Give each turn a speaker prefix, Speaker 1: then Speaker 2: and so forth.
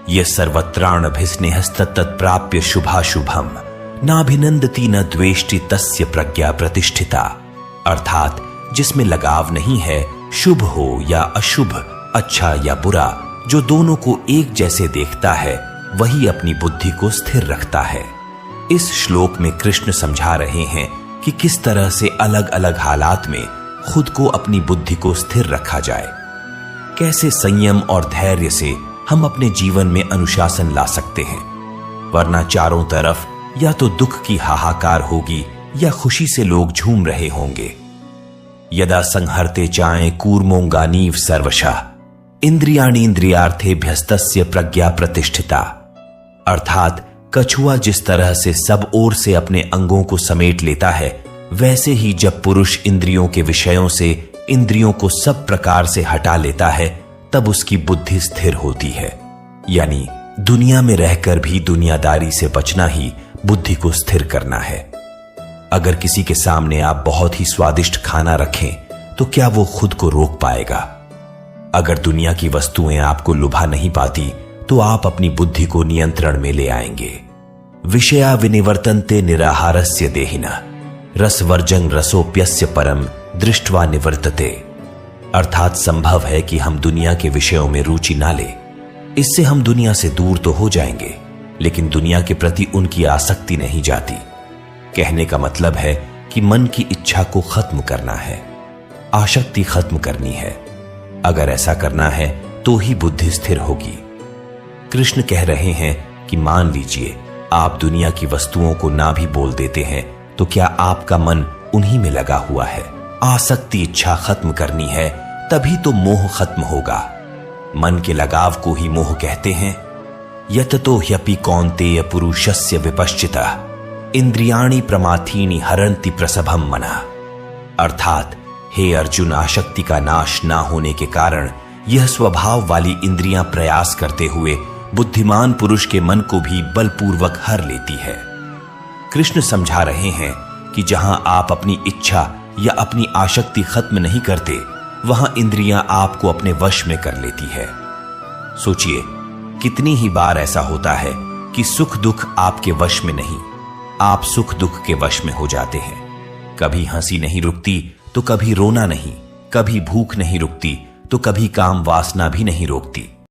Speaker 1: ये सर्वत्राणभिस्नेहस्तत्प्राप्य शुभाशुभम नाभिनंदती न द्वेष्टि तस्य प्रज्ञा प्रतिष्ठिता। अर्थात जिसमें लगाव नहीं है, शुभ हो या अशुभ, अच्छा या बुरा, जो दोनों को एक जैसे देखता है वही अपनी बुद्धि को स्थिर रखता है। इस श्लोक में कृष्ण समझा रहे हैं कि किस तरह से अलग अलग हालात में खुद को अपनी बुद्धि को स्थिर रखा जाए, कैसे संयम और धैर्य से हम अपने जीवन में अनुशासन ला सकते हैं, वरना चारों तरफ या तो दुख की हाहाकार होगी या खुशी से लोग झूम रहे होंगे। यदा संहरते चाएं कूर्मोंगानीव सर्वशः इंद्रियाणि इंद्रियार्थेभ्यस्तस्य प्रज्ञा प्रतिष्ठिता। अर्थात कछुआ जिस तरह से सब ओर से अपने अंगों को समेट लेता है, वैसे ही जब पुरुष इंद्रियों के विषयों से इंद्रियों को सब प्रकार से हटा लेता है, तब उसकी बुद्धि स्थिर होती है। यानी दुनिया में रहकर भी दुनियादारी से बचना ही बुद्धि को स्थिर करना है। अगर किसी के सामने आप बहुत ही स्वादिष्ट खाना रखें तो क्या वो खुद को रोक पाएगा? अगर दुनिया की वस्तुएं आपको लुभा नहीं पाती तो आप अपनी बुद्धि को नियंत्रण में ले आएंगे। विषया विनिवर्तन्ते निराहारस्य देहिनः रसवर्जं रसोप्यस्य परम दृष्ट्वा निवर्तते। अर्थात संभव है कि हम दुनिया के विषयों में रुचि ना ले, इससे हम दुनिया से दूर तो हो जाएंगे, लेकिन दुनिया के प्रति उनकी आसक्ति नहीं जाती। कहने का मतलब है कि मन की इच्छा को खत्म करना है, आसक्ति खत्म करनी है। अगर ऐसा करना है तो ही बुद्धि स्थिर होगी। कृष्ण कह रहे हैं कि मान लीजिए आप दुनिया की वस्तुओं को ना भी बोल देते हैं, तो क्या आपका मन उन्हीं में लगा हुआ है? आसक्ति इच्छा खत्म करनी है, तभी तो मोह खत्म होगा। मन के लगाव को ही मोह कहते हैं। यततो ह्यपि कौन्तेय पुरुषस्य विपश्चितः इंद्रियाणि प्रमाथीनि हरन्ति प्रसभम मनः। अर्थात हे अर्जुन, आसक्ति का नाश ना होने के कारण यह स्वभाव वाली इंद्रियां प्रयास करते हुए बुद्धिमान पुरुष के मन को भी बलपूर्वक हर लेती है। कृष्ण समझा रहे हैं कि जहां आप अपनी इच्छा या अपनी आसक्ति खत्म नहीं करते, वहां इंद्रियां आपको अपने वश में कर लेती है। सोचिए, कितनी ही बार ऐसा होता है कि सुख दुख आपके वश में नहीं, आप सुख दुख के वश में हो जाते हैं। कभी हंसी नहीं रुकती तो कभी रोना नहीं, कभी भूख नहीं रुकती तो कभी काम वासना भी नहीं रोकती।